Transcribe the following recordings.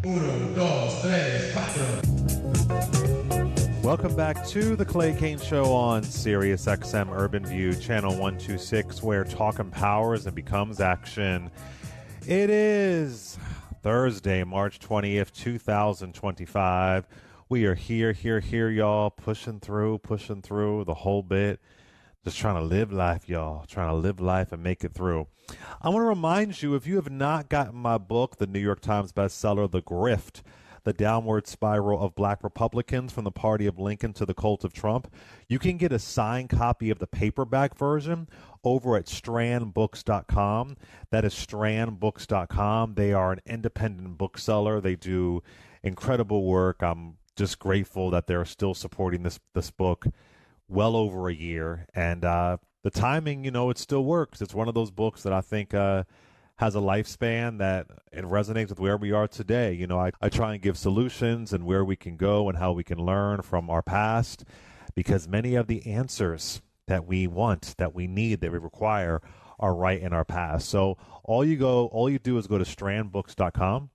Uno, dos, tres, cuatro. Welcome back to the Clay Kane Show on SiriusXM Urban View, channel 126, where talk empowers and becomes action. It is Thursday, March 20th, 2025. We are here, y'all, pushing through the whole bit. Just trying to live life, y'all. Trying to live life and make it through. I want to remind you, if you have not gotten my book, the New York Times bestseller, The Grift, The Downward Spiral of Black Republicans from the Party of Lincoln to the Cult of Trump, you can get a signed copy of the paperback version over at strandbooks.com. That is strandbooks.com. They are an independent bookseller. They do incredible work. I'm just grateful that they're still supporting this book well over a year. And the timing, it still works. It's one of those books that I think has a lifespan that it resonates with where we are today. I try and give solutions and where we can go and how we can learn from our past, because many of the answers that we want, that we need, that we require are right in our past. So all you do is go to strandbooks.com.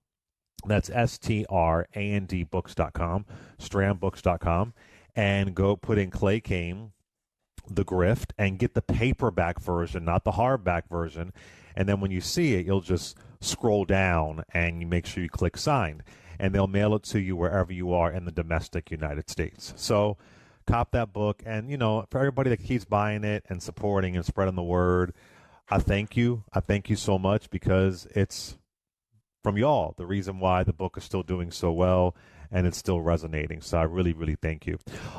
That's STRAND books.com, strandbooks.com, and go put in Clay Kane, The Grift, and get the paperback version, not the hardback version. And then when you see it, you'll just scroll down and you make sure you click signed, and they'll mail it to you wherever you are in the domestic United States. So cop that book. And, for everybody that keeps buying it and supporting and spreading the word, I thank you. I thank you so much, because it's from y'all the reason why the book is still doing so well and it's still resonating. So I really, really thank you.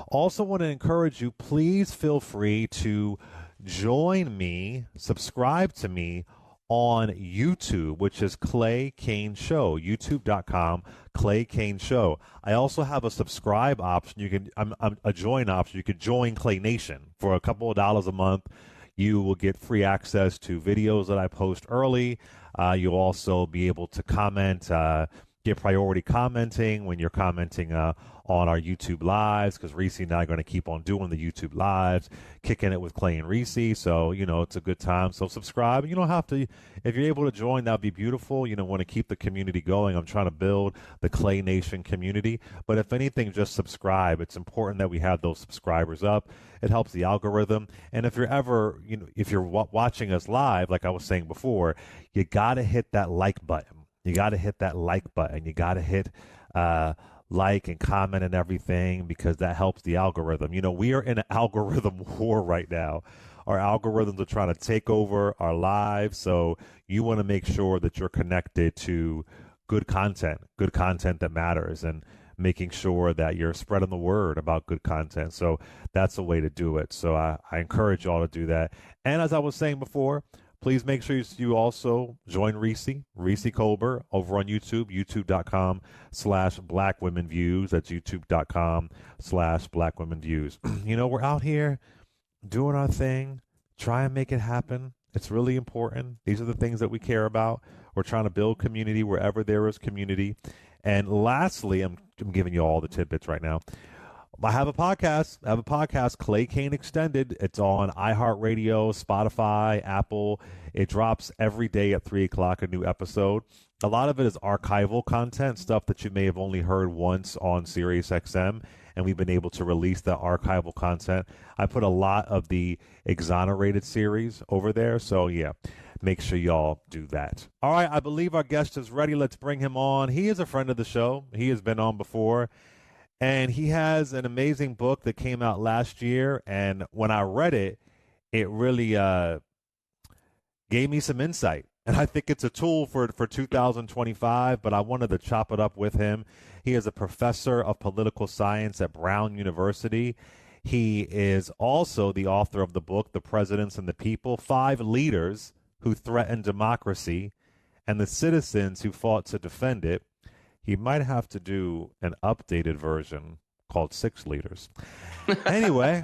Also want to encourage you, please feel free to join me, subscribe to me on YouTube, which is Clay Kane Show, youtube.com, Clay Kane Show. I also have a subscribe option. A join option. You could join Clay Nation for a couple of dollars a month. You will get free access to videos that I post early. You'll also be able to comment, get priority commenting when you're commenting on our YouTube lives, because Reese and I are going to keep on doing the YouTube lives, kicking it with Clay and Reese. So, it's a good time. So subscribe. You don't have to. If you're able to join, that would be beautiful. Want to keep the community going. I'm trying to build the Clay Nation community. But if anything, just subscribe. It's important that we have those subscribers up. It helps the algorithm. And if you're ever, if you're watching us live, like I was saying before, you got to hit that like button. You got to hit that like button. You got to hit like and comment and everything, because that helps the algorithm. We are in an algorithm war right now. Our algorithms are trying to take over our lives. So you want to make sure that you're connected to good content that matters, and making sure that you're spreading the word about good content. So that's a way to do it. So I encourage you all to do that. And as I was saying before, please make sure you also join Reese Colbert over on YouTube, youtube.com/Black Women Views. That's youtube.com/Black Women Views. We're out here doing our thing, try and make it happen. It's really important. These are the things that we care about. We're trying to build community wherever there is community. And lastly, I'm giving you all the tidbits right now. I have a podcast, Clay Kane Extended. It's on iHeartRadio, Spotify, Apple. It drops every day at 3 o'clock, a new episode. A lot of it is archival content, stuff that you may have only heard once on SiriusXM, and we've been able to release the archival content. I put a lot of the exonerated series over there, so yeah, make sure y'all do that. All right, I believe our guest is ready. Let's bring him on. He is a friend of the show. He has been on before. And he has an amazing book that came out last year. And when I read it, it really gave me some insight. And I think it's a tool for 2025, but I wanted to chop it up with him. He is a professor of political science at Brown University. He is also the author of the book, The Presidents and the People, 5 Leaders Who Threatened Democracy and the Citizens Who Fought to Defend It. He might have to do an updated version called 6 Leaders. Anyway,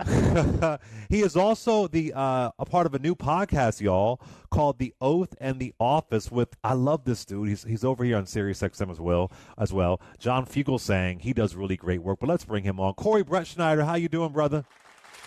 he is also a part of a new podcast, y'all, called The Oath and the Office with, I love this dude. He's over here on SiriusXM as well. John Fugelsang. He does really great work, but let's bring him on. Corey Brettschneider, how you doing, brother?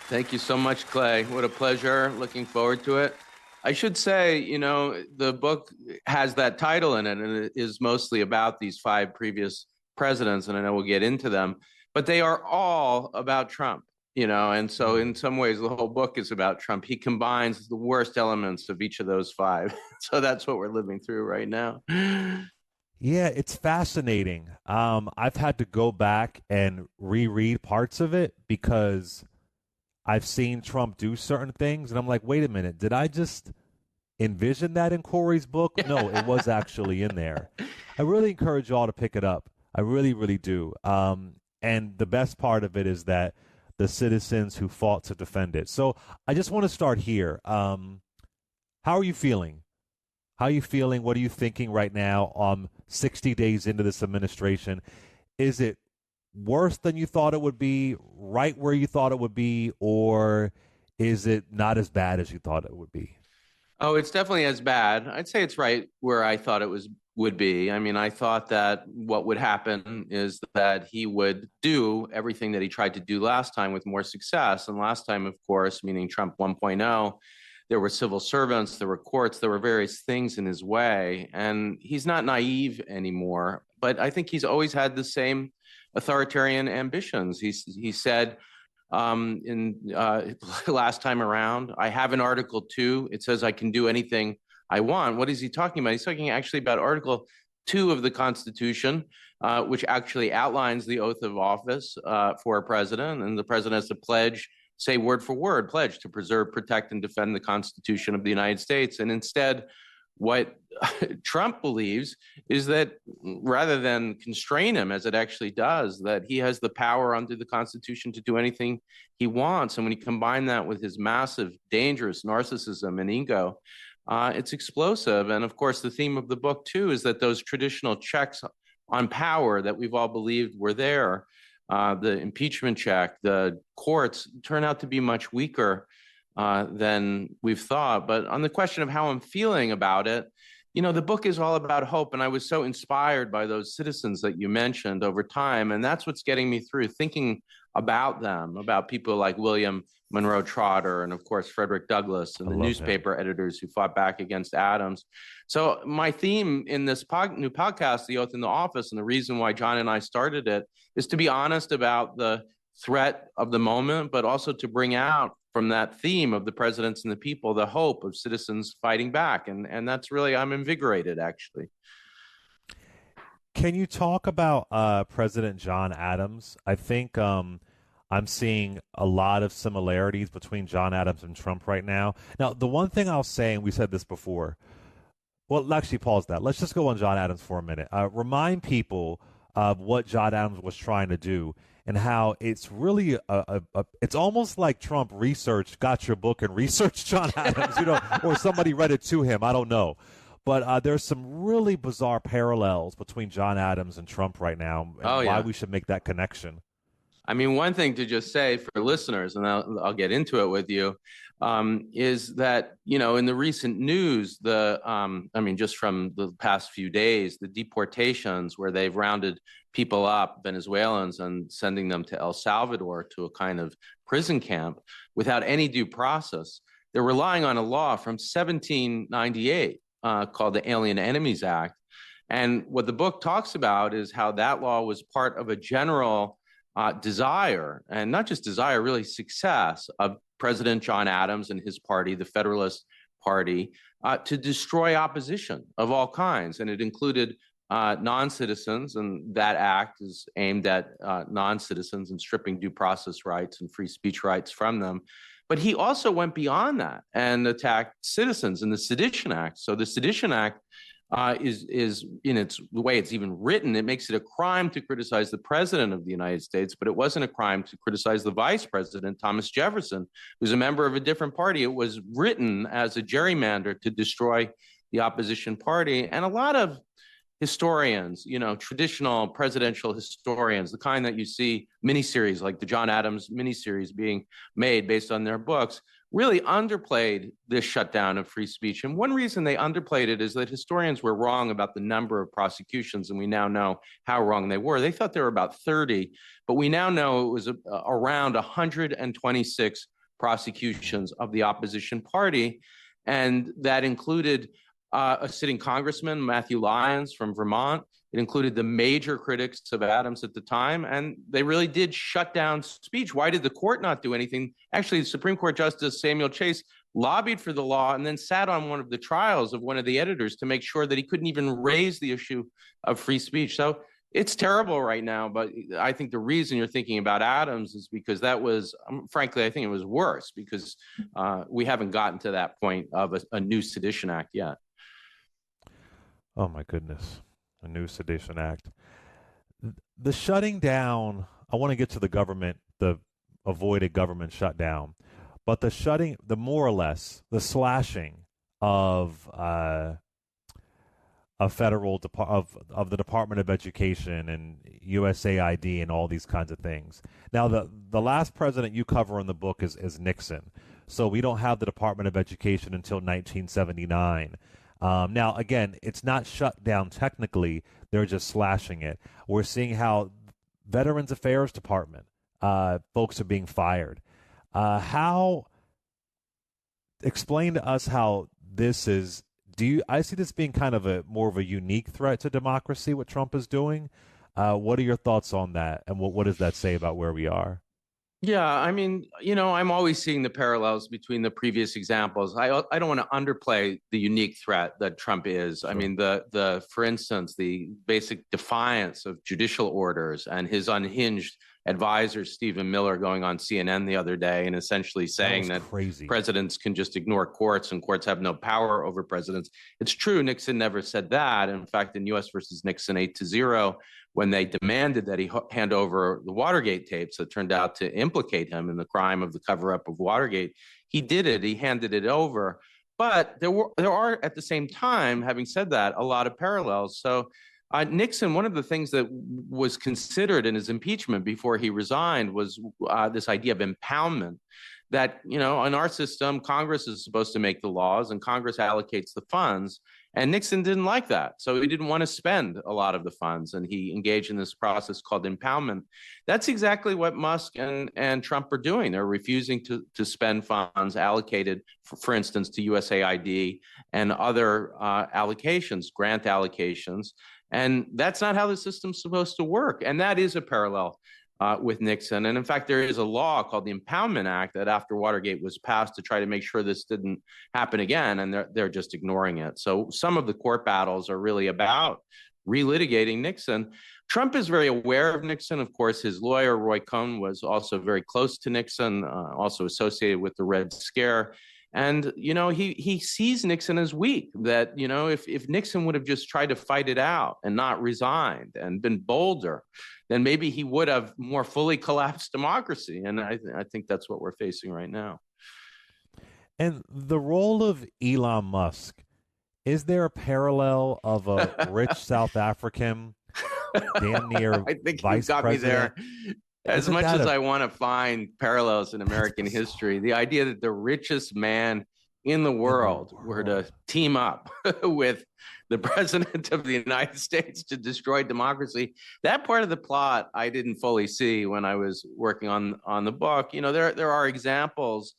Thank you so much, Clay. What a pleasure. Looking forward to it. I should say, the book has that title in it, and it is mostly about these five previous presidents, and I know we'll get into them, but they are all about Trump, and so in some ways, the whole book is about Trump. He combines the worst elements of each of those five. So that's what we're living through right now. Yeah, it's fascinating. I've had to go back and reread parts of it because I've seen Trump do certain things, and I'm like, wait a minute, did I just envision that in Corey's book? No, it was actually in there. I really encourage y'all to pick it up. I really, really do. And the best part of it is that the citizens who fought to defend it. So I just want to start here. How are you feeling? How are you feeling? What are you thinking right now? 60 days into this administration, is it worse than you thought it would be, right where you thought it would be, or is it not as bad as you thought it would be? Oh, it's definitely as bad. I'd say it's right where I thought it would be. I mean, I thought that what would happen is that he would do everything that he tried to do last time with more success. And last time, of course, meaning Trump 1.0, there were civil servants, there were courts, there were various things in his way. And he's not naive anymore, but I think he's always had the same authoritarian ambitions. He said in last time around, I have an Article 2. It says I can do anything I want. What is he talking about? He's talking actually about Article 2 of the Constitution, which actually outlines the oath of office for a president. And the president has to pledge, say word for word, pledge to preserve, protect, and defend the Constitution of the United States. And instead, what Trump believes is that rather than constrain him, as it actually does, that he has the power under the Constitution to do anything he wants. And when you combine that with his massive, dangerous narcissism and ego, it's explosive. And of course, the theme of the book, too, is that those traditional checks on power that we've all believed were there, the impeachment check, the courts, turn out to be much weaker than we've thought. But on the question of how I'm feeling about it, the book is all about hope. And I was so inspired by those citizens that you mentioned over time. And that's what's getting me through, thinking about them, about people like William Monroe Trotter and, of course, Frederick Douglass and the newspaper editors who fought back against Adams. So my theme in this new podcast, The Oath in the Office, and the reason why John and I started it, is to be honest about the threat of the moment, but also to bring out from that theme of the presidents and the people, the hope of citizens fighting back. And that's really, I'm invigorated, actually. Can you talk about President John Adams? I think I'm seeing a lot of similarities between John Adams and Trump right now. Now, the one thing I'll say, and we said this before, well, actually, pause that. Let's just go on John Adams for a minute. Remind people of what John Adams was trying to do and how it's really it's almost like Trump got your book and researched John Adams, or somebody read it to him. I don't know. But there's some really bizarre parallels between John Adams and Trump right now, and why we should make that connection. I mean, one thing to just say for listeners, and I'll get into it with you, is that, in the recent news, just from the past few days, the deportations where they've rounded people up, Venezuelans, and sending them to El Salvador to a kind of prison camp without any due process. They're relying on a law from 1798 called the Alien Enemies Act. And what the book talks about is how that law was part of a general desire, and not just desire, really success of President John Adams and his party, the Federalist Party, to destroy opposition of all kinds. And it included non-citizens, and that act is aimed at non-citizens and stripping due process rights and free speech rights from them. But he also went beyond that and attacked citizens in the Sedition Act. So the Sedition Act is in the way it's even written, it makes it a crime to criticize the president of the United States, but it wasn't a crime to criticize the vice president, Thomas Jefferson, who's a member of a different party. It was written as a gerrymander to destroy the opposition party. And a lot of historians, traditional presidential historians, the kind that you see miniseries like the John Adams miniseries being made based on their books, really underplayed this shutdown of free speech. And one reason they underplayed it is that historians were wrong about the number of prosecutions, and we now know how wrong they were. They thought there were about 30, but we now know it was around 126 prosecutions of the opposition party. And that included a sitting congressman, Matthew Lyons from Vermont. It included the major critics of Adams at the time, and they really did shut down speech. Why did the court not do anything? Actually, the Supreme Court Justice Samuel Chase lobbied for the law and then sat on one of the trials of one of the editors to make sure that he couldn't even raise the issue of free speech. So it's terrible right now, but I think the reason you're thinking about Adams is because that was, frankly, I think it was worse because we haven't gotten to that point of a new Sedition Act yet. Oh, my goodness. A new Sedition Act. The shutting down, I want to get to the government, the avoided government shutdown, but the more or less, the slashing of a federal of the Department of Education and USAID and all these kinds of things. Now, the last president you cover in the book is Nixon, so we don't have the Department of Education until 1979. Now, again, it's not shut down technically; they're just slashing it. We're seeing how Veterans Affairs Department folks are being fired. Explain to us how this is. I see this being kind of more of a unique threat to democracy, what Trump is doing. What are your thoughts on that? And what does that say about where we are? Yeah, I mean, I'm always seeing the parallels between the previous examples. I don't want to underplay the unique threat that Trump is. Sure. I mean, for instance, the basic defiance of judicial orders and his unhinged advisor, Stephen Miller, going on CNN the other day and essentially saying that presidents can just ignore courts and courts have no power over presidents. It's true. Nixon never said that. In fact, in U.S. versus Nixon 8-0, when they demanded that he hand over the Watergate tapes that turned out to implicate him in the crime of the cover-up of Watergate, he did it. He handed it over. But there are, at the same time, having said that, a lot of parallels. So Nixon, one of the things that was considered in his impeachment before he resigned was this idea of impoundment, that, in our system, Congress is supposed to make the laws and Congress allocates the funds. And Nixon didn't like that. So he didn't want to spend a lot of the funds. And he engaged in this process called impoundment. That's exactly what Musk and Trump are doing. They're refusing to spend funds allocated, for instance, to USAID and other allocations, grant allocations. And that's not how the system's supposed to work. And that is a parallel with Nixon. And in fact, there is a law called the Impoundment Act that after Watergate was passed to try to make sure this didn't happen again. And they're just ignoring it. So some of the court battles are really about relitigating Nixon. Trump is very aware of Nixon. Of course, his lawyer, Roy Cohn, was also very close to Nixon, also associated with the Red Scare. And, he sees Nixon as weak, that, if Nixon would have just tried to fight it out and not resigned and been bolder, then maybe he would have more fully collapsed democracy. And I think that's what we're facing right now. And the role of Elon Musk, is there a parallel of a rich South African, damn near I think vice you got president? me there. As much as I want to find parallels in American history, the idea that the richest man in the world were to team up with the president of the United States to destroy democracy, that part of the plot I didn't fully see when I was working on the book. There are examples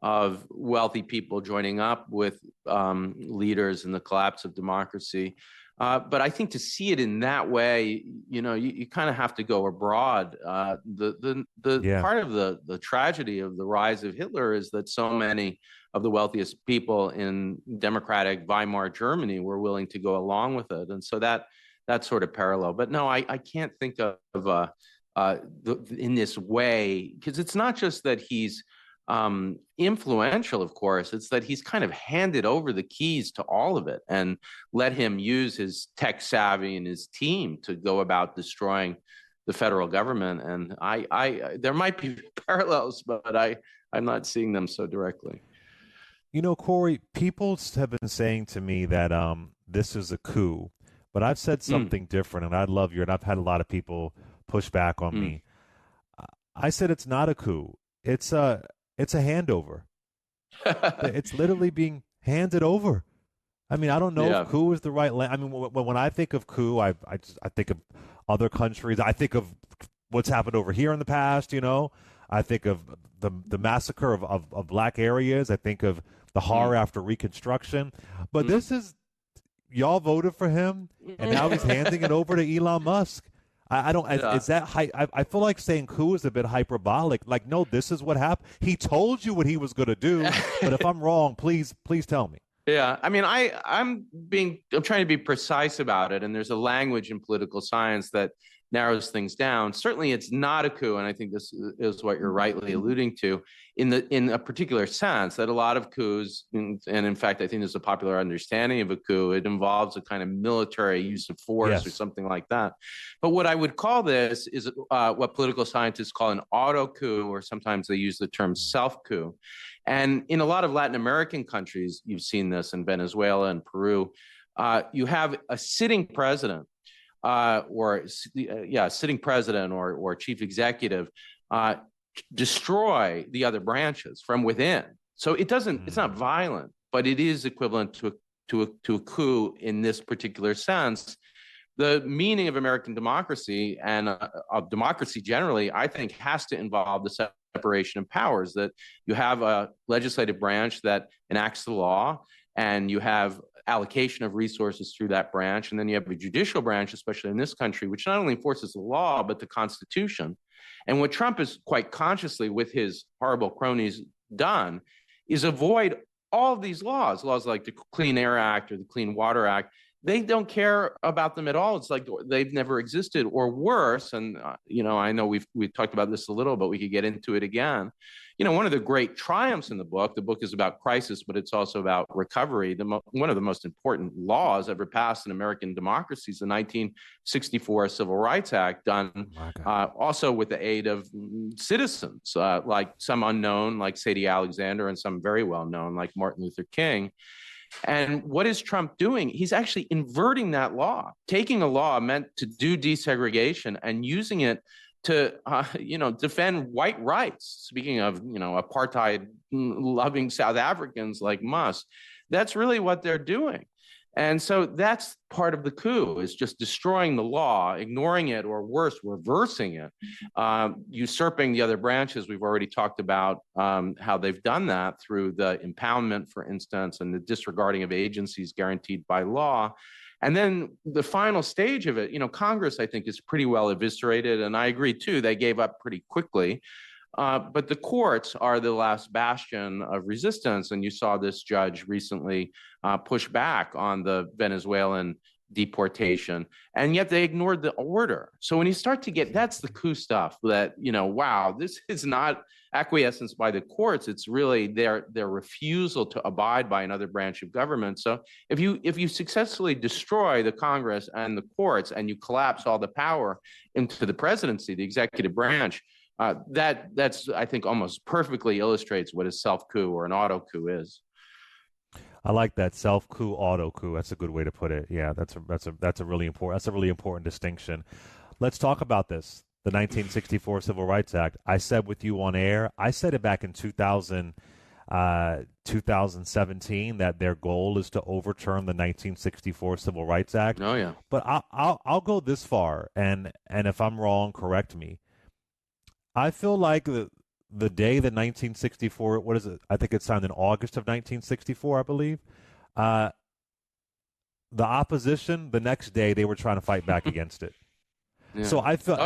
of wealthy people joining up with leaders in the collapse of democracy. But I think to see it in that way, you kind of have to go abroad. Part of the tragedy of the rise of Hitler is that so many of the wealthiest people in democratic Weimar Germany were willing to go along with it, and so that sort of parallel. But no, I can't think of in this way, because it's not just that he's influential, of course. It's that he's kind of handed over the keys to all of it and let him use his tech savvy and his team to go about destroying the federal government. And there might be parallels, but I'm not seeing them so directly. Corey, people have been saying to me that this is a coup, but I've said something different, and and I've had a lot of people push back on me. I said it's not a coup. It's a handover. It's literally being handed over. I mean, I don't know if coup is the right I mean, when I think of coup, I think of other countries. I think of what's happened over here in the past, I think of the massacre of black areas. I think of the horror after Reconstruction. But this is, y'all voted for him, and now he's handing it over to Elon Musk. I don't. Yeah. Is that I feel like saying coup is a bit hyperbolic. Like, no, this is what happened. He told you what he was going to do. But if I'm wrong, please tell me. Yeah, I mean, I'm trying to be precise about it, and there's a language in political science that narrows things down. Certainly, it's not a coup, and I think this is what you're rightly alluding to in a particular sense that a lot of coups, and in fact, I think there's a popular understanding of a coup. It involves a kind of military use of force or something like that. But what I would call this is what political scientists call an auto coup, or sometimes they use the term self coup. And in a lot of Latin American countries, you've seen this in Venezuela and Peru, you have a sitting president sitting president or chief executive destroy the other branches from within. So it's not violent, but it is equivalent to a coup in this particular sense. The meaning of American democracy and of democracy generally, I think, has to involve the separation of powers, that you have a legislative branch that enacts the law, and you have allocation of resources through that branch, and then you have a judicial branch, especially in this country, which not only enforces the law, but the Constitution. And what Trump is quite consciously, with his horrible cronies, done is avoid all of these laws like the Clean Air Act or the Clean Water Act. They don't care about them at all. It's like they've never existed, or worse. And I know we've talked about this a little, but we could get into it again. One of the great triumphs in the book is about crisis, but it's also about recovery. One of the most important laws ever passed in American democracy is the 1964 Civil Rights Act, done also with the aid of citizens, like some unknown, like Sadie Alexander, and some very well known, like Martin Luther King. And what is Trump doing? He's actually inverting that law, taking a law meant to do desegregation and using it to, defend white rights. Speaking of, apartheid-loving South Africans like Musk, that's really what they're doing. And so that's part of the coup, is just destroying the law, ignoring it, or worse, reversing it, usurping the other branches. We've already talked about how they've done that through the impoundment, for instance, and the disregarding of agencies guaranteed by law. And then the final stage of it, Congress, I think, is pretty well eviscerated. And I agree, too, they gave up pretty quickly. But the courts are the last bastion of resistance. And you saw this judge recently push back on the Venezuelan deportation, and yet they ignored the order. So when you start to get, that's the coup stuff that, wow, this is not acquiescence by the courts. It's really their refusal to abide by another branch of government. So if you successfully destroy the Congress and the courts, and you collapse all the power into the presidency, the executive branch, that's I think almost perfectly illustrates what a self coup or an auto coup is. I like that, self coup, auto coup. That's a good way to put it. Yeah, that's a really important distinction. Let's talk about this. The 1964 Civil Rights Act. I said with you on air, I said it back in 2017 that their goal is to overturn the 1964 Civil Rights Act. Oh yeah. But I'll go this far, and if I'm wrong, correct me. I feel like the day that 1964, what is it? I think it's signed in August of 1964, I believe. The opposition, the next day, they were trying to fight back against it. Yeah. So I feel,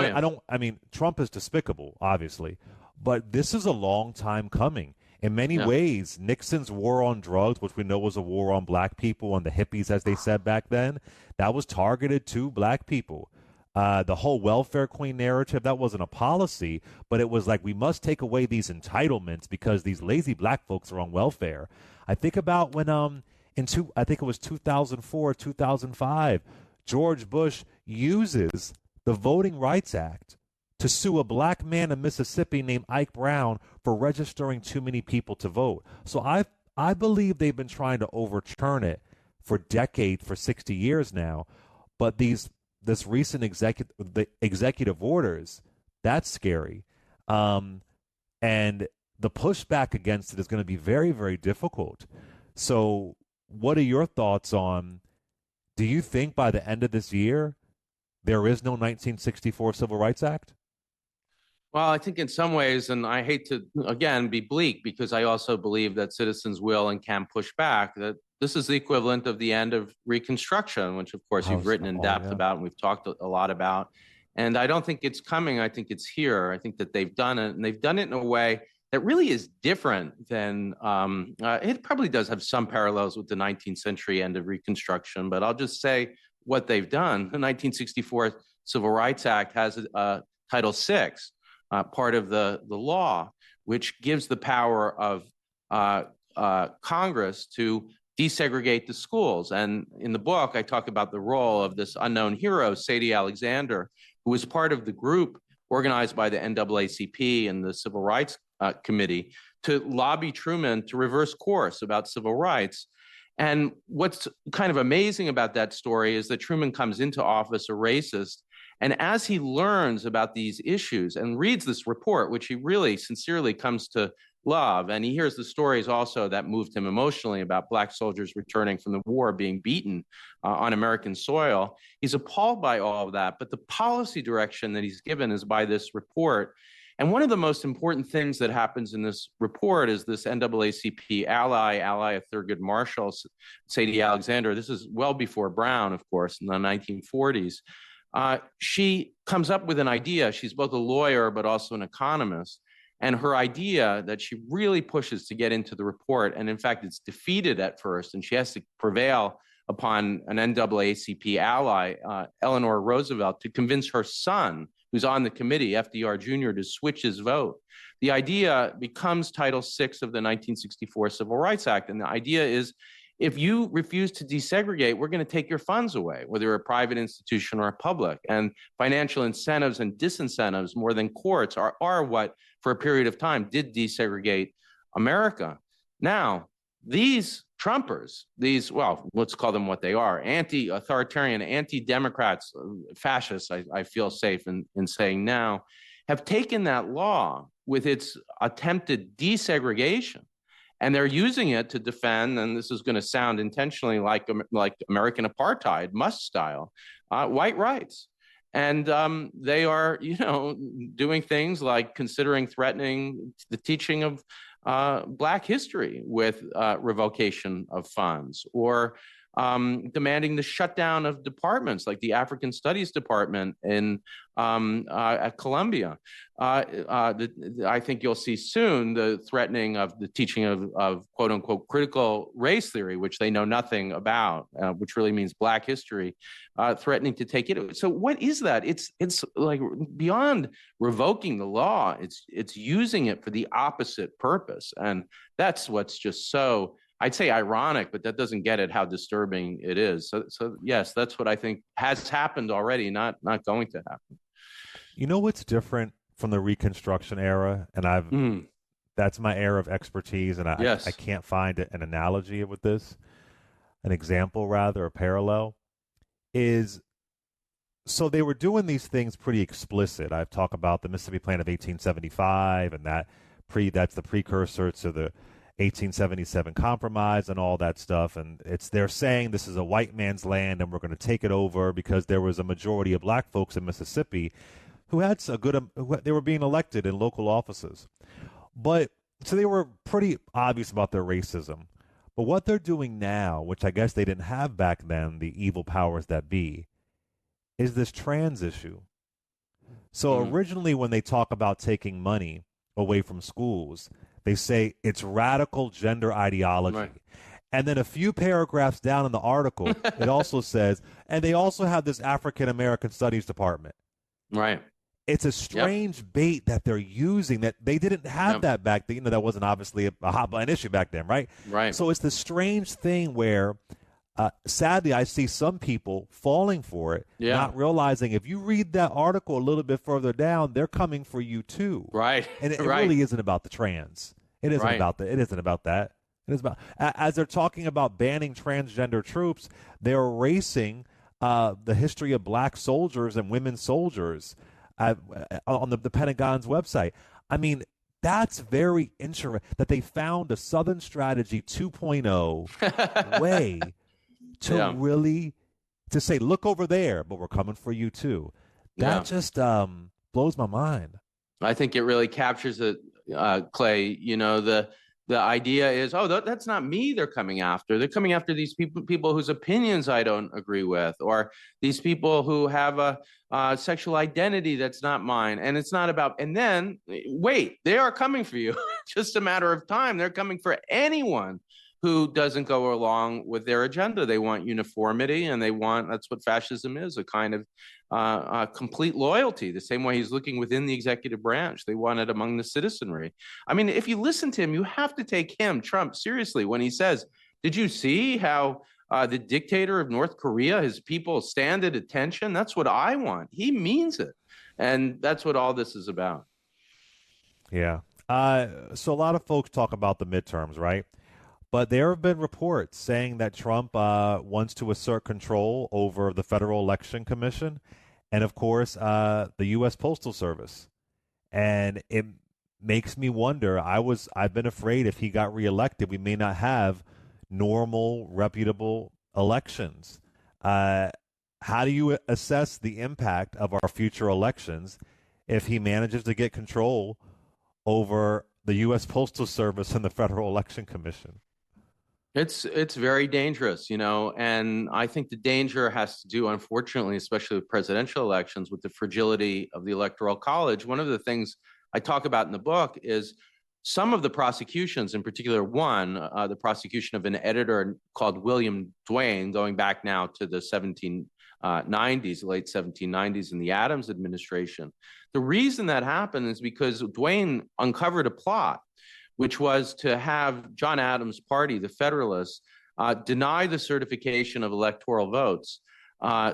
Trump is despicable, obviously, but this is a long time coming. In many ways, Nixon's war on drugs, which we know was a war on black people and the hippies, as they said back then, that was targeted to black people. The whole welfare queen narrative, that wasn't a policy, but it was like, we must take away these entitlements because these lazy black folks are on welfare. I think about when I think it was 2004, 2005, George Bush uses the Voting Rights Act to sue a black man in Mississippi named Ike Brown for registering too many people to vote. So I believe they've been trying to overturn it for decades, for 60 years now, but this recent executive orders, that's scary. And the pushback against it is going to be very, very difficult. So what are your thoughts on, do you think by the end of this year, there is no 1964 Civil Rights Act? Well, I think in some ways, and I hate to, again, be bleak because I also believe that citizens will and can push back, that this is the equivalent of the end of Reconstruction, which, of course, you've written in depth Yeah. about and we've talked a lot about. And I don't think it's coming. I think it's here. I think that they've done it, and they've done it in a way that really is different than it probably does have some parallels with the 19th century end of Reconstruction, but I'll just say what they've done. The 1964 Civil Rights Act has Title VI, part of the law, which gives the power of Congress to desegregate the schools. And in the book, I talk about the role of this unknown hero, Sadie Alexander, who was part of the group organized by the NAACP and the Civil Rights Committee to lobby Truman to reverse course about civil rights. And what's kind of amazing about that story is that Truman comes into office a racist. And as he learns about these issues and reads this report, which he really sincerely comes to love, and he hears the stories also that moved him emotionally about Black soldiers returning from the war being beaten on American soil, he's appalled by all of that. But the policy direction that he's given is by this report. And one of the most important things that happens in this report is this NAACP ally of Thurgood Marshall, Sadie Alexander. This is well before Brown, of course, in the 1940s. She comes up with an idea. She's both a lawyer, but also an economist. And her idea that she really pushes to get into the report, and in fact, it's defeated at first, and she has to prevail upon an NAACP ally, Eleanor Roosevelt, to convince her son, who's on the committee, FDR Jr., to switch his vote. The idea becomes Title VI of the 1964 Civil Rights Act. And the idea is, if you refuse to desegregate, we're going to take your funds away, whether you're a private institution or a public. And financial incentives and disincentives, more than courts, are what, for a period of time, did desegregate America. Now, these Trumpers, well, let's call them what they are, anti-authoritarian, anti-democrats, fascists, I feel safe in saying now, have taken that law with its attempted desegregation, and they're using it to defend, and this is going to sound intentionally like American apartheid, Must style, white rights. And they are, doing things like considering threatening the teaching of Black history with revocation of funds, or demanding the shutdown of departments like the African Studies Department at Columbia. I think you'll see soon the threatening of the teaching of quote unquote critical race theory, which they know nothing about, which really means Black history, threatening to take it. So what is that? It's like beyond revoking the law. It's using it for the opposite purpose, and that's what's just so, I'd say, ironic, but that doesn't get at how disturbing it is. So yes, that's what I think has happened already, not going to happen. You know what's different from the Reconstruction era, and that's my era of expertise, and I can't find an analogy with this, an example rather, a parallel, is so they were doing these things pretty explicit. I've talked about the Mississippi Plan of 1875, and that's the precursor to the 1877 Compromise and all that stuff, and they're saying this is a white man's land and we're going to take it over because there was a majority of Black folks in Mississippi who had they were being elected in local offices. But so they were pretty obvious about their racism. But what they're doing now, which I guess they didn't have back then, the evil powers that be, is this trans issue. So originally when they talk about taking money away from schools, they say it's radical gender ideology. Right. And then a few paragraphs down in the article, it also says, and they also have this African American Studies Department. Right. It's a strange bait that they're using that they didn't have that back then. That wasn't obviously a hot button issue back then, right? Right. So it's this strange thing where, sadly, I see some people falling for it, not realizing if you read that article a little bit further down, they're coming for you too. Right. And it really isn't about the trans. It isn't about that. It isn't about that. It is about, as they're talking about banning transgender troops, they're erasing the history of Black soldiers and women soldiers on the Pentagon's website. I mean, that's very interesting that they found a Southern Strategy 2.0 way to really to say, look over there, but we're coming for you too. That just blows my mind. I think it really captures it, Clay. The idea is, oh, that's not me. They're coming after. They're coming after these people whose opinions I don't agree with, or these people who have a sexual identity that's not mine. And it's not about. And then wait, they are coming for you. Just a matter of time. They're coming for anyone who doesn't go along with their agenda. They want uniformity, and that's what fascism is, a kind of complete loyalty, the same way he's looking within the executive branch. They want it among the citizenry. I mean, if you listen to him, you have to take him, Trump, seriously when he says, did you see how the dictator of North Korea, his people stand at attention? That's what I want. He means it. And that's what all this is about. Yeah. So a lot of folks talk about the midterms, right? But there have been reports saying that Trump wants to assert control over the Federal Election Commission and, of course, the U.S. Postal Service. And it makes me wonder. I've been afraid if he got reelected, we may not have normal, reputable elections. How do you assess the impact of our future elections if he manages to get control over the U.S. Postal Service and the Federal Election Commission? It's very dangerous, and I think the danger has to do, unfortunately, especially with presidential elections, with the fragility of the Electoral College. One of the things I talk about in the book is some of the prosecutions, in particular the prosecution of an editor called William Duane, going back now to the 1790s, late 1790s in the Adams administration. The reason that happened is because Duane uncovered a plot, which was to have John Adams' party, the Federalists, deny the certification of electoral votes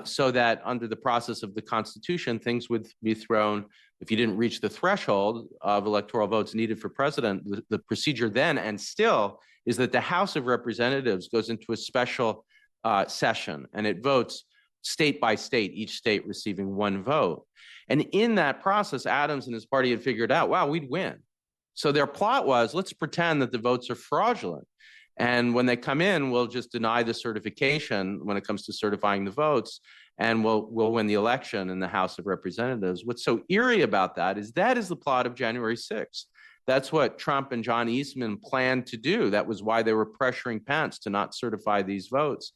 so that under the process of the Constitution, things would be thrown. If you didn't reach the threshold of electoral votes needed for president, the procedure then and still is that the House of Representatives goes into a special session and it votes state by state, each state receiving one vote. And in that process, Adams and his party had figured out, wow, we'd win. So their plot was, let's pretend that the votes are fraudulent. And when they come in, we'll just deny the certification when it comes to certifying the votes, and we'll win the election in the House of Representatives. What's so eerie about that is the plot of January 6th. That's what Trump and John Eastman planned to do. That was why they were pressuring Pence to not certify these votes.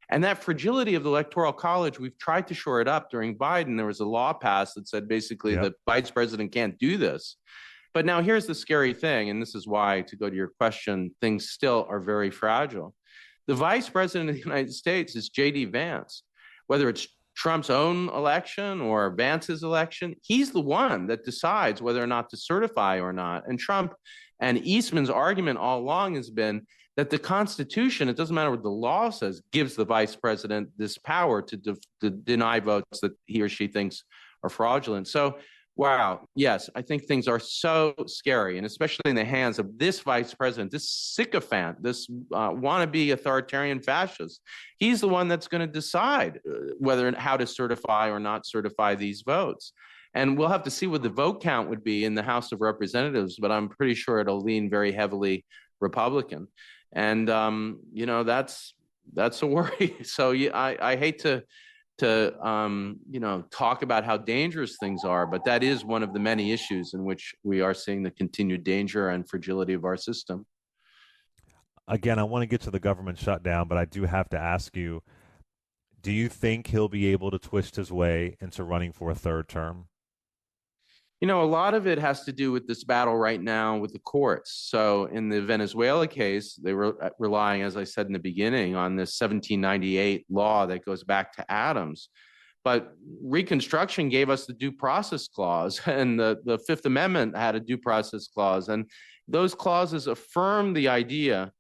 And that fragility of the Electoral College, we've tried to shore it up during Biden. There was a law passed that said basically the vice president can't do this. But now here's the scary thing, and this is why, to go to your question, things still are very fragile. The vice president of the United States is J.D. Vance. Whether it's Trump's own election or Vance's election, he's the one that decides whether or not to certify or not. And Trump and Eastman's argument all along has been that the Constitution, it doesn't matter what the law says, gives the vice president this power to deny votes that he or she thinks are fraudulent. So, wow. Yes, I think things are so scary, and especially in the hands of this vice president, this sycophant, this wannabe authoritarian fascist. He's the one that's going to decide whether and how to certify or not certify these votes. And we'll have to see what the vote count would be in the House of Representatives, but I'm pretty sure it'll lean very heavily Republican. And, that's a worry. So I hate to talk about how dangerous things are, but that is one of the many issues in which we are seeing the continued danger and fragility of our system. Again, I want to get to the government shutdown, but I do have to ask you, do you think he'll be able to twist his way into running for a third term? A lot of it has to do with this battle right now with the courts. So in the Venezuela case, they were relying, as I said in the beginning, on this 1798 law that goes back to Adams. But Reconstruction gave us the due process clause, and the Fifth Amendment had a due process clause. And those clauses affirm the idea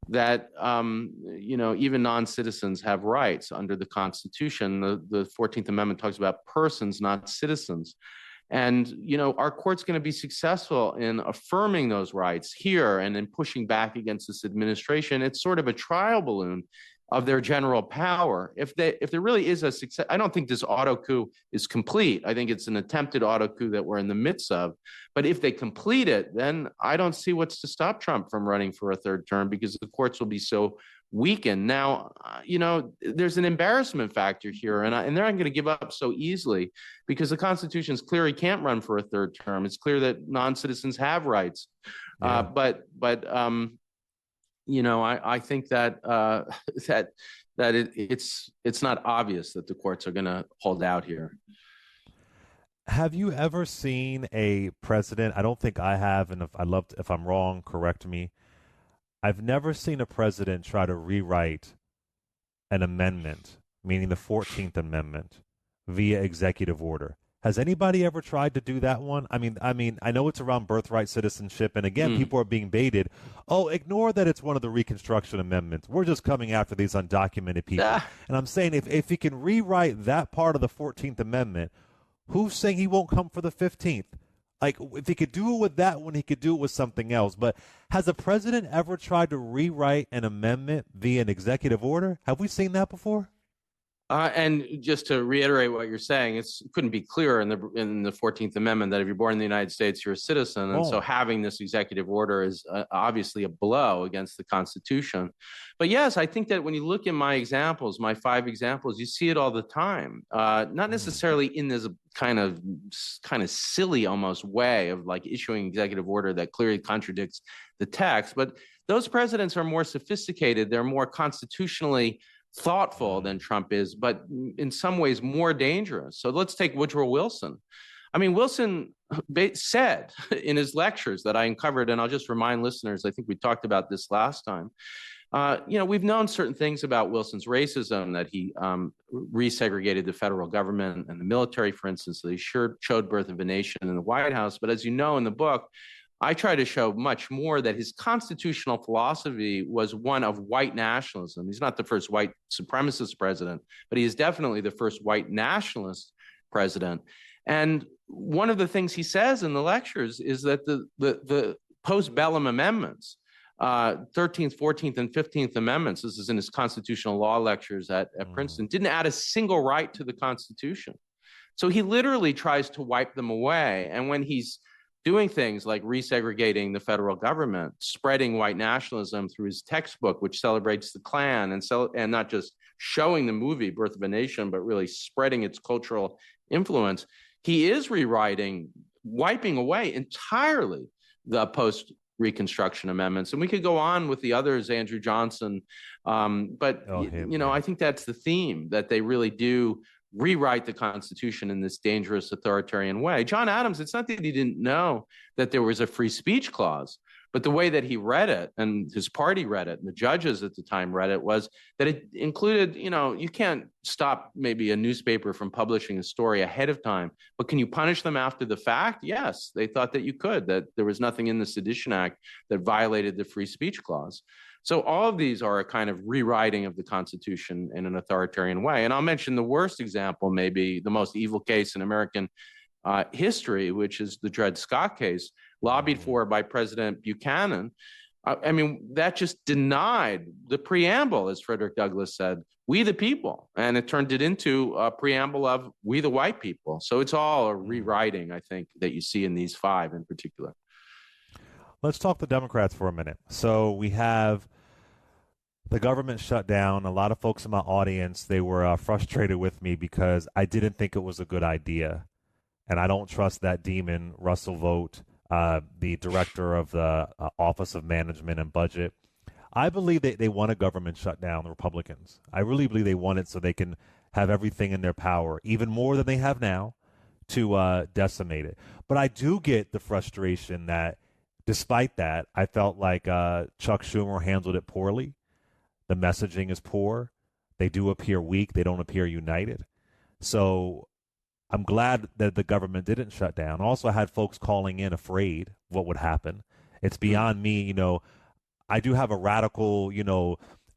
that, even non-citizens have rights under the Constitution. The 14th Amendment talks about persons, not citizens. And, our court's going to be successful in affirming those rights here and in pushing back against this administration. It's sort of a trial balloon of their general power. If there really is a success, I don't think this auto coup is complete. I think it's an attempted auto coup that we're in the midst of. But if they complete it, then I don't see what's to stop Trump from running for a third term, because the courts will be so weakened. Now, there's an embarrassment factor here, and they're not going to give up so easily because the Constitution is clear he can't run for a third term. It's clear that non-citizens have rights. Yeah. I think that it's not obvious that the courts are going to hold out here. Have you ever seen a president? I don't think I have, and if I'm wrong, correct me. I've never seen a president try to rewrite an amendment, meaning the 14th Amendment, via executive order. Has anybody ever tried to do that one? I mean, I know it's around birthright citizenship, and again, people are being baited. Oh, ignore that it's one of the Reconstruction Amendments. We're just coming after these undocumented people. And I'm saying if he can rewrite that part of the 14th Amendment, who's saying he won't come for the 15th? Like, if he could do it with that one, he could do it with something else. But has a president ever tried to rewrite an amendment via an executive order? Have we seen that before? And just to reiterate what you're saying, it couldn't be clearer in the 14th Amendment that if you're born in the United States, you're a citizen. And so having this executive order is obviously a blow against the Constitution. But yes, I think that when you look at my examples, my 5 examples, you see it all the time. Not necessarily in this kind of silly almost way of like issuing executive order that clearly contradicts the text, but those presidents are more sophisticated. They're more constitutionally thoughtful than Trump is, but in some ways more dangerous. So let's take Woodrow Wilson. I mean, Wilson said in his lectures that I uncovered, and I'll just remind listeners, I think we talked about this last time. We've known certain things about Wilson's racism, that he resegregated the federal government and the military, for instance, that he showed Birth of a Nation in the White House. But as you know in the book, I try to show much more that his constitutional philosophy was one of white nationalism. He's not the first white supremacist president, but he is definitely the first white nationalist president. And one of the things he says in the lectures is that the post-bellum amendments, 13th, 14th, and 15th Amendments, this is in his constitutional law lectures at Princeton, didn't add a single right to the Constitution. So he literally tries to wipe them away. And when he's doing things like resegregating the federal government, spreading white nationalism through his textbook, which celebrates the Klan, and not just showing the movie Birth of a Nation, but really spreading its cultural influence, he is wiping away entirely the post-Reconstruction amendments. And we could go on with the others, Andrew Johnson, I think that's the theme, that they really do rewrite the Constitution in this dangerous authoritarian way. John Adams, it's not that he didn't know that there was a free speech clause, but the way that he read it, and his party read it, and the judges at the time read it, was that it included, you can't stop maybe a newspaper from publishing a story ahead of time, but can you punish them after the fact? Yes, they thought that you could, that there was nothing in the Sedition Act that violated the free speech clause. So all of these are a kind of rewriting of the Constitution in an authoritarian way. And I'll mention the worst example, maybe the most evil case in American history, which is the Dred Scott case, lobbied for by President Buchanan. That just denied the preamble, as Frederick Douglass said, we the people. And it turned it into a preamble of we the white people. So it's all a rewriting, I think, that you see in these 5 in particular. Let's talk the Democrats for a minute. So we have the government shut down. A lot of folks in my audience, they were frustrated with me because I didn't think it was a good idea. And I don't trust that demon, Russell Vogt, the director of the Office of Management and Budget. I believe they want a government shutdown, the Republicans. I really believe they want it so they can have everything in their power, even more than they have now, to decimate it. But I do get the frustration that despite that, I felt like Chuck Schumer handled it poorly. The messaging is poor. They do appear weak. They don't appear united. So I'm glad that the government didn't shut down. Also, I had folks calling in afraid what would happen. It's beyond me. I do have a radical,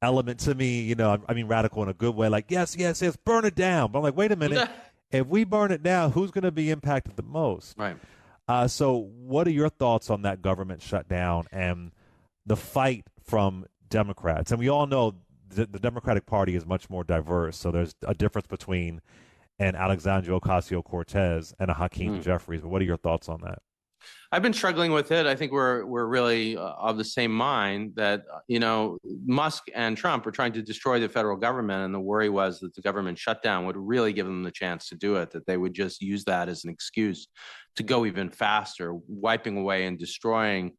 element to me. Radical in a good way. Like, yes, burn it down. But I'm like, wait a minute. If we burn it down, who's going to be impacted the most? Right. So what are your thoughts on that government shutdown and the fight from Democrats? And we all know the Democratic Party is much more diverse. So there's a difference between an Alexandria Ocasio-Cortez and a Hakeem Jeffries. But what are your thoughts on that? I've been struggling with it. I think we're really of the same mind that Musk and Trump are trying to destroy the federal government, and the worry was that the government shutdown would really give them the chance to do it. That they would just use that as an excuse to go even faster, wiping away and destroying.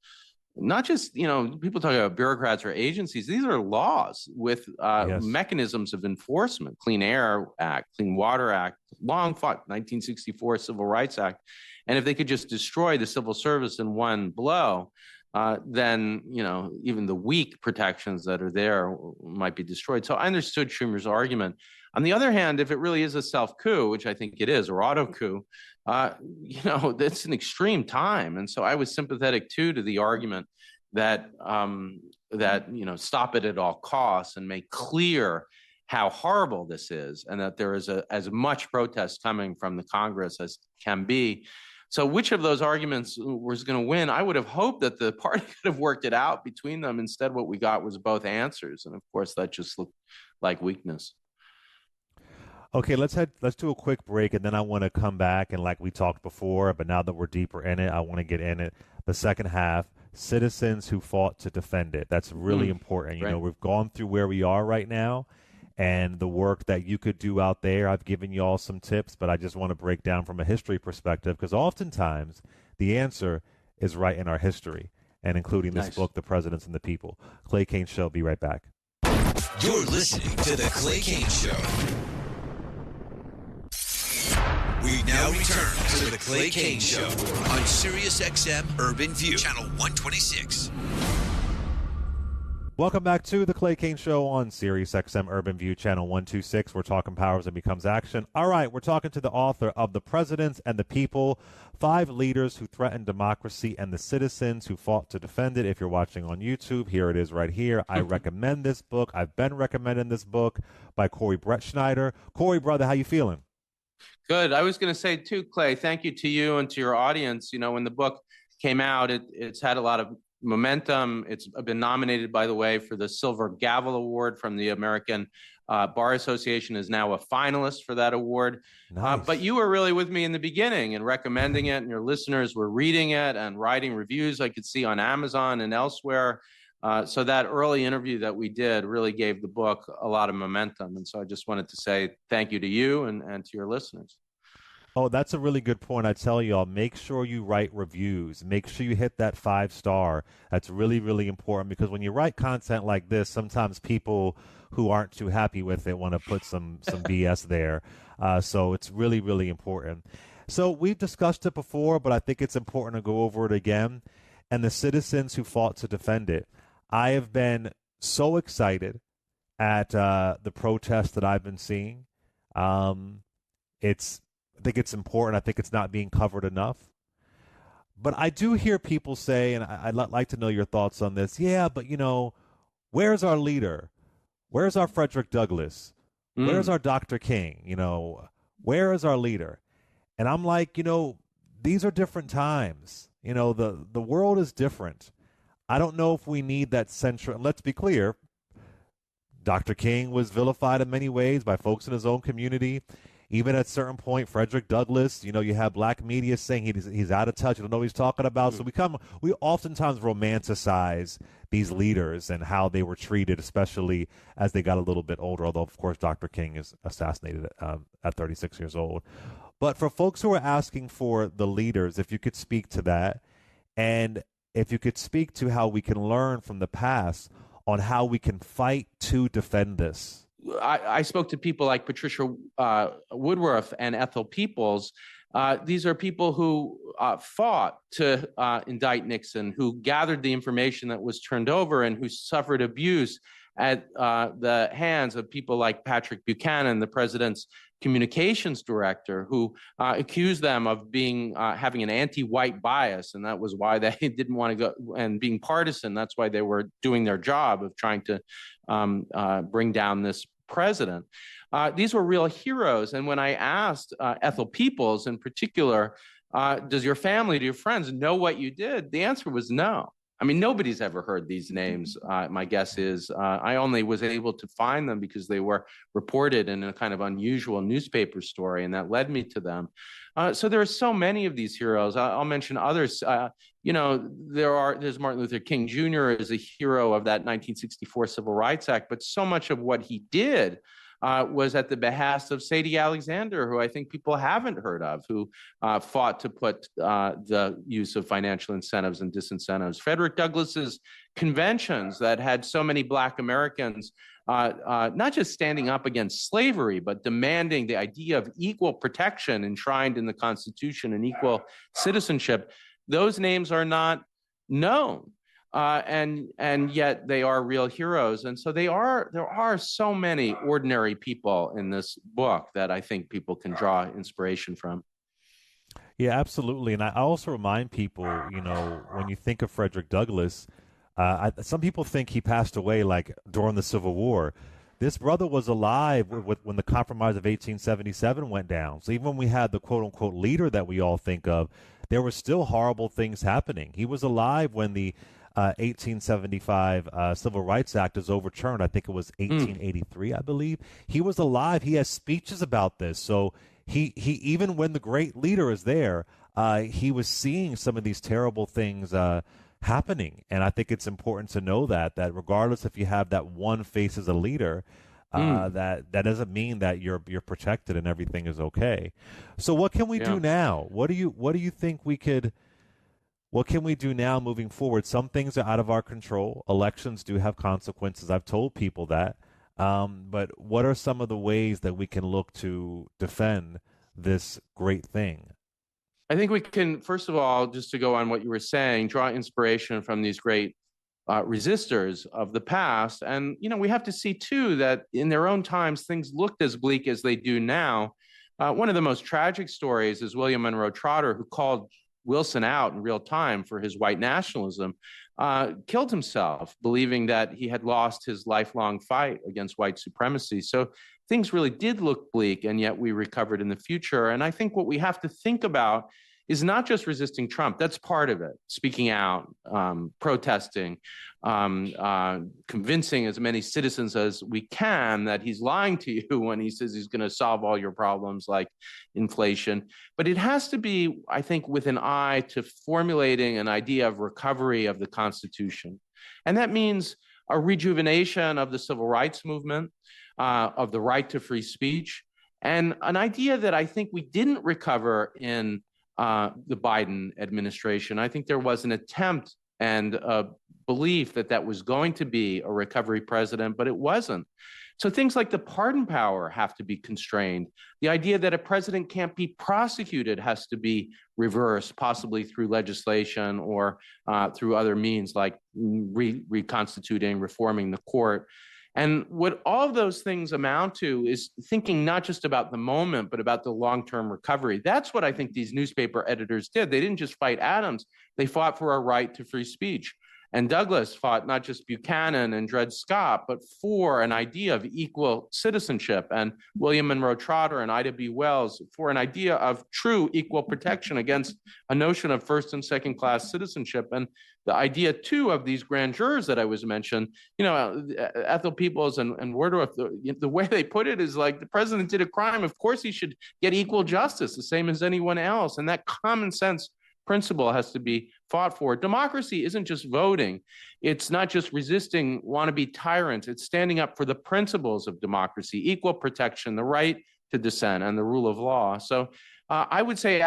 Not just people talk about bureaucrats or agencies. These are laws with Yes. mechanisms of enforcement: Clean Air Act, Clean Water Act, long fought 1964 Civil Rights Act. And if they could just destroy the civil service in one blow, then even the weak protections that are there might be destroyed. So I understood Schumer's argument. On the other hand, if it really is a self coup, which I think it is, or auto coup, that's an extreme time. And so I was sympathetic too to the argument that stop it at all costs and make clear how horrible this is, and that there is as much protest coming from the Congress as can be. So which of those arguments was going to win? I would have hoped that the party could have worked it out between them. Instead, what we got was both answers. And of course, that just looked like weakness. Okay, let's do a quick break, and then I want to come back and, like we talked before, but now that we're deeper in it, I want to get in it. The second half, citizens who fought to defend it. That's really important. Right. We've gone through where we are right now, and the work that you could do out there. I've given you all some tips, but I just want to break down from a history perspective, because oftentimes the answer is right in our history, and including this book, The Presidents and the People. Clay Kane Show. Be right back. You're listening to The Clay Kane Show. We now return to The Clay Kane Show on SiriusXM Urban View, Channel 126. Welcome back to The Clay Kane Show on SiriusXM Urban View, Channel 126. We're talking powers and becomes action. All right, we're talking to the author of The Presidents and the People, 5 leaders who threatened democracy and the citizens who fought to defend it. If you're watching on YouTube, here it is right here. I recommend this book. I've been recommending this book by Corey Brettschneider. Corey, brother, how you feeling? Good. I was going to say too, Clay, thank you to you and to your audience. When the book came out, it's had a lot of momentum. It's been nominated, by the way, for the Silver Gavel Award from the American Bar Association, is now a finalist for that award. Nice. But you were really with me in the beginning and recommending it, and your listeners were reading it and writing reviews I could see on Amazon and elsewhere. So that early interview that we did really gave the book a lot of momentum. And so I just wanted to say thank you to you and to your listeners. Oh, that's a really good point. I tell y'all, make sure you write reviews. Make sure you hit that 5-star. That's really, really important, because when you write content like this, sometimes people who aren't too happy with it want to put some BS there. So it's really, really important. So we've discussed it before, but I think it's important to go over it again. And the citizens who fought to defend it. I have been so excited at the protests that I've been seeing. I think it's important. I think it's not being covered enough. But I do hear people say, and I'd like to know your thoughts on this. Yeah, but where's our leader? Where's our Frederick Douglass? Where's our Dr. King? Where is our leader? And I'm like, these are different times. The world is different. I don't know if we need that central. And let's be clear, Dr. King was vilified in many ways by folks in his own community. Even at a certain point, Frederick Douglass, you have black media saying he's out of touch. You don't know what he's talking about. So we oftentimes romanticize these leaders and how they were treated, especially as they got a little bit older, although, of course, Dr. King is assassinated at 36 years old. But for folks who are asking for the leaders, if you could speak to that, and if you could speak to how we can learn from the past on how we can fight to defend this. I spoke to people like Patricia Woodworth and Ethel Peoples. These are people who fought to indict Nixon, who gathered the information that was turned over, and who suffered abuse at the hands of people like Patrick Buchanan, the president's communications director, who accused them of having an anti-white bias, and that was why they didn't want to go, and being partisan. That's why they were doing their job of trying to bring down this president. These were real heroes. And when I asked Ethel Peoples in particular, does your family, do your friends know what you did? The answer was no. I mean, nobody's ever heard these names. My guess is I only was able to find them because they were reported in a kind of unusual newspaper story, and that led me to them. So there are so many of these heroes. I'll mention others. There's Martin Luther King Jr. is a hero of that 1964 Civil Rights Act, but so much of what he did was at the behest of Sadie Alexander, who I think people haven't heard of, who fought to put the use of financial incentives and disincentives. Frederick Douglass's conventions that had so many Black Americans not just standing up against slavery, but demanding the idea of equal protection enshrined in the Constitution and equal citizenship. Those names are not known. And yet they are real heroes. And so there are so many ordinary people in this book that I think people can draw inspiration from. Yeah, absolutely. And I also remind people, when you think of Frederick Douglass, some people think he passed away like during the Civil War. This brother was alive when the Compromise of 1877 went down. So even when we had the quote unquote leader that we all think of, there were still horrible things happening. He was alive when the 1875 Civil Rights Act is overturned. I think it was 1883, I believe. He was alive. He has speeches about this. So he even when the great leader is there, he was seeing some of these terrible things happening. And I think it's important to know that regardless if you have that one face as a leader, that doesn't mean that you're protected and everything is okay. So what can we do now? What do you think what can we do now moving forward? Some things are out of our control. Elections do have consequences. I've told people that. But what are some of the ways that we can look to defend this great thing? I think we can, first of all, just to go on what you were saying, draw inspiration from these great resistors of the past. And, we have to see, too, that in their own times, things looked as bleak as they do now. One of the most tragic stories is William Monroe Trotter, who called Wilson out in real time for his white nationalism, killed himself, believing that he had lost his lifelong fight against white supremacy. So things really did look bleak, and yet we recovered in the future. And I think what we have to think about is not just resisting Trump. That's part of it. Speaking out, protesting, convincing as many citizens as we can that he's lying to you when he says he's going to solve all your problems like inflation. But it has to be, I think, with an eye to formulating an idea of recovery of the Constitution. And that means a rejuvenation of the civil rights movement, of the right to free speech, and an idea that I think we didn't recover in the Biden administration. I think there was an attempt and a belief that that was going to be a recovery president, but it wasn't. So things like the pardon power have to be constrained. The idea that a president can't be prosecuted has to be reversed, possibly through legislation or through other means like reconstituting, reforming the court. And what all of those things amount to is thinking not just about the moment, but about the long-term recovery. That's what I think these newspaper editors did. They didn't just fight Adams. They fought for a right to free speech. And Douglass fought not just Buchanan and Dred Scott, but for an idea of equal citizenship. And William Monroe Trotter and Ida B. Wells for an idea of true equal protection against a notion of first and second class citizenship. And the idea, too, of these grand jurors that I was mentioned, Ethel Peoples and Wardorf, the way they put it is like the president did a crime. Of course, he should get equal justice, the same as anyone else. And that common sense principle has to be fought for. Democracy isn't just voting. It's not just resisting wannabe tyrants. It's standing up for the principles of democracy, equal protection, the right to dissent, and the rule of law. So I would say,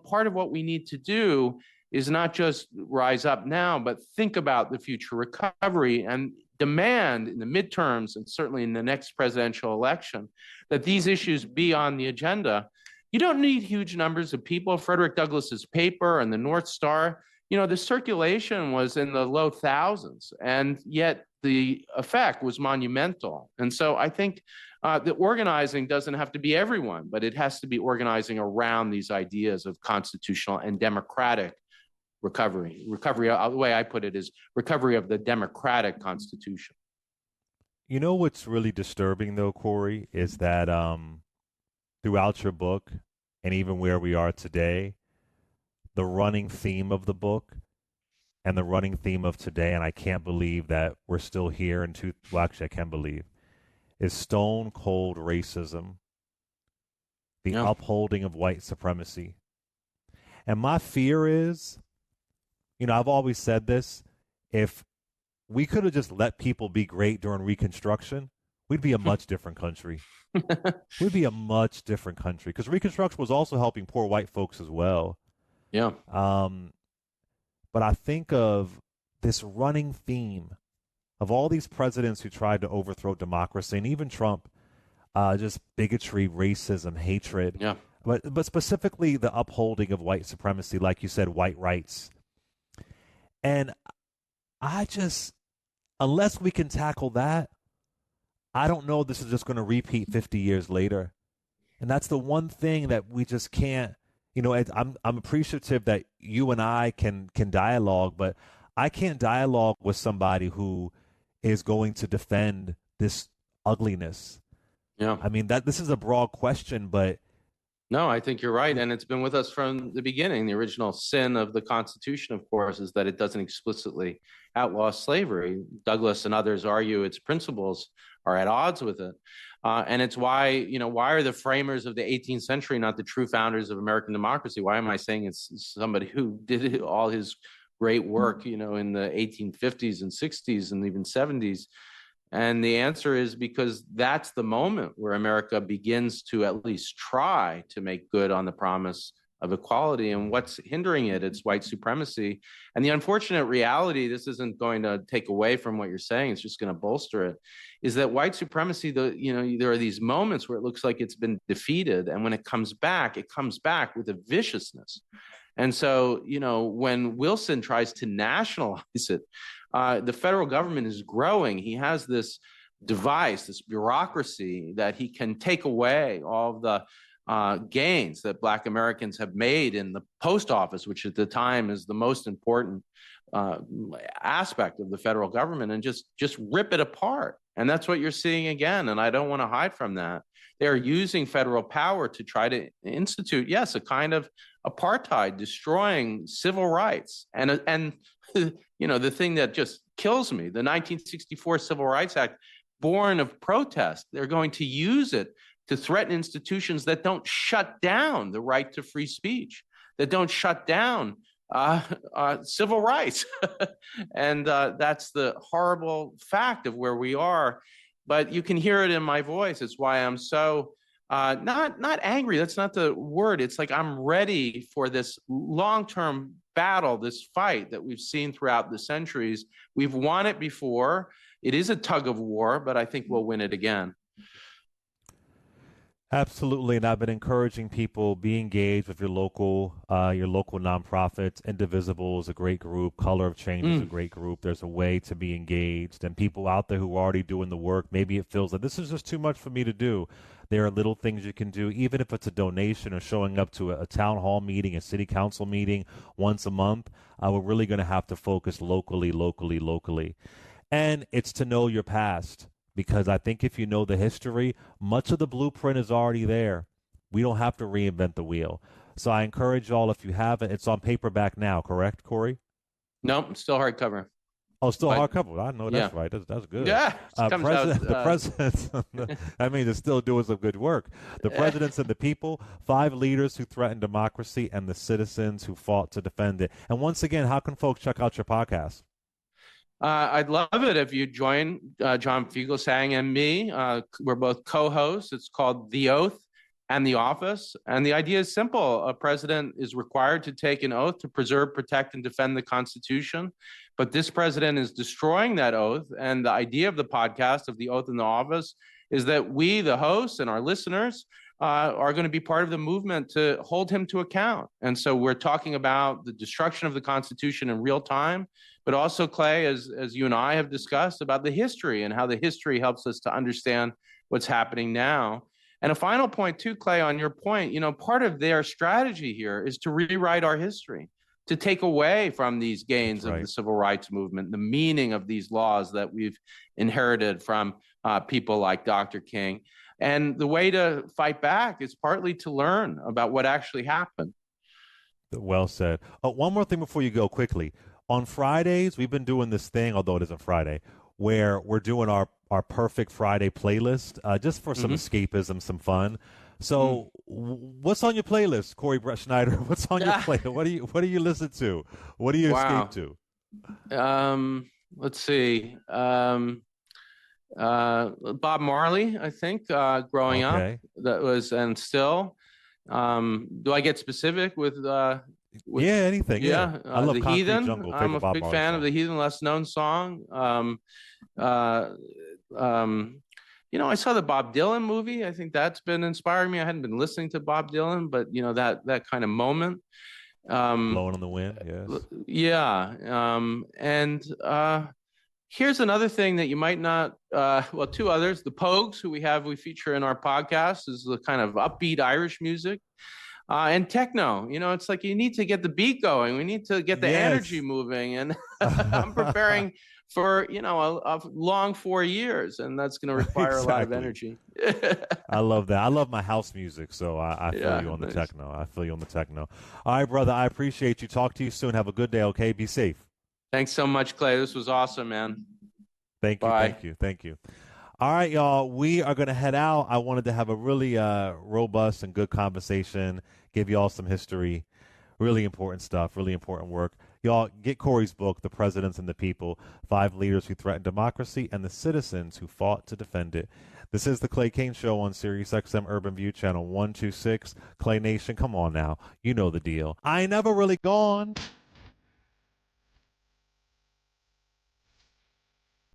part of what we need to do is not just rise up now, but think about the future recovery and demand in the midterms and certainly in the next presidential election that these issues be on the agenda. You don't need huge numbers of people. Frederick Douglass's paper and the North Star, the circulation was in the low thousands, and yet the effect was monumental. And so I think the organizing doesn't have to be everyone, but it has to be organizing around these ideas of constitutional and democratic recovery. Recovery, the way I put it, is recovery of the democratic Constitution. What's really disturbing, though, Corey, is that throughout your book and even where we are today, the running theme of the book and the running theme of today, and I can't believe that we're still here well, actually, I can believe, is stone cold racism, the upholding of white supremacy. And my fear is, I've always said this, if we could have just let people be great during Reconstruction, we'd be a much different country. We'd be a much different country, because Reconstruction was also helping poor white folks as well. Yeah. But I think of this running theme of all these presidents who tried to overthrow democracy, and even Trump, just bigotry, racism, hatred. Yeah. But specifically the upholding of white supremacy, like you said, white rights. And unless we can tackle that, I don't know if this is just going to repeat 50 years later. And that's the one thing that we just can't, I'm appreciative that you and I can dialogue, but I can't dialogue with somebody who is going to defend this ugliness. Yeah. I mean, this is a broad question, but no, I think you're right. And it's been with us from the beginning. The original sin of the Constitution, of course, is that it doesn't explicitly outlaw slavery. Douglas and others argue its principles are at odds with it. And it's why are the framers of the 18th century not the true founders of American democracy? Why am I saying it's somebody who did all his great work, in the 1850s and 60s and even 70s? And the answer is because that's the moment where America begins to at least try to make good on the promise of equality. And what's hindering it? It's white supremacy. And the unfortunate reality, this isn't going to take away from what you're saying, it's just going to bolster it, is that white supremacy, there are these moments where it looks like it's been defeated. And when it comes back with a viciousness. And so, when Wilson tries to nationalize it, the federal government is growing. He has this device, this bureaucracy that he can take away all of the gains that Black Americans have made in the post office, which at the time is the most important aspect of the federal government, and just rip it apart. And that's what you're seeing again. And I don't want to hide from that. They're using federal power to try to institute, yes, a kind of apartheid, destroying civil rights. And the thing that just kills me, the 1964 Civil Rights Act, born of protest, they're going to use it to threaten institutions that don't shut down the right to free speech, that don't shut down civil rights. And that's the horrible fact of where we are. But you can hear it in my voice. It's why I'm so not angry. That's not the word. It's like I'm ready for this long-term battle, this fight that we've seen throughout the centuries. We've won it before. It is a tug of war, but I think we'll win it again. Absolutely, and I've been encouraging people, be engaged with your local nonprofits. Indivisible is a great group. Color of Change is a great group. There's a way to be engaged, and people out there who are already doing the work, maybe it feels like this is just too much for me to do. There are little things you can do, even if it's a donation or showing up to a town hall meeting, a city council meeting once a month. We're really going to have to focus locally. And it's to know your past. Because I think if you know the history, much of the blueprint is already there. We don't have to reinvent the wheel. So I encourage y'all, if you haven't, it's on paperback now, correct, Corey? No, it's still hardcover. Oh, still hardcover. I know that's right. That's good. Yeah. The presidents, I mean, they're still doing some good work. The presidents and the people, 5 leaders who threatened democracy, and the citizens who fought to defend it. And once again, how can folks check out your podcast? I'd love it if you join John Fugelsang and me. We're both co-hosts. It's called The Oath and The Office. And the idea is simple. A president is required to take an oath to preserve, protect, and defend the Constitution. But this president is destroying that oath. And the idea of the podcast of The Oath and The Office is that we, the hosts, and our listeners are going to be part of the movement to hold him to account. And so we're talking about the destruction of the Constitution in real time, but also, Clay, as you and I have discussed, about the history and how the history helps us to understand what's happening now. And a final point too, Clay, on your point, part of their strategy here is to rewrite our history, to take away from these gains of the civil rights movement, the meaning of these laws that we've inherited from people like Dr. King. And the way to fight back is partly to learn about what actually happened. Well said. One more thing before you go quickly. On Fridays, we've been doing this thing, although it isn't Friday, where we're doing our perfect Friday playlist, just for some escapism, some fun. So, what's on your playlist, Corey Brettschneider? What's on your playlist? What do you listen to? What do you escape to? Let's see. Bob Marley, I think, growing up, that was, and still. Do I get specific with yeah, anything? Yeah, I love The Concrete Heathen. Jungle. I'm a Bob big Marley fan song. of the Heathen, less known song. I saw the Bob Dylan movie. I think that's been inspiring me. I hadn't been listening to Bob Dylan, but that kind of moment. Blowing on the Wind. Yes. Yeah. And here's another thing that you might not, two others. The Pogues, who we feature in our podcast, is the kind of upbeat Irish music. And techno, it's like you need to get the beat going. We need to get the energy moving. And I'm preparing for, a long 4 years, and that's going to require a lot of energy. I love that. I love my house music, so I feel you on the techno. I feel you on the techno. All right, brother, I appreciate you. Talk to you soon. Have a good day, okay? Be safe. Thanks so much, Clay. This was awesome, man. Thank you. Bye. Thank you. All right, y'all. We are going to head out. I wanted to have a really robust and good conversation, give y'all some history, really important stuff, really important work. Y'all, get Corey's book, The Presidents and the People, 5 Leaders Who Threatened Democracy and the Citizens Who Fought to Defend It. This is the Clay Kane Show on SiriusXM Urban View, channel 126. Clay Nation, come on now. You know the deal. I ain't never really gone.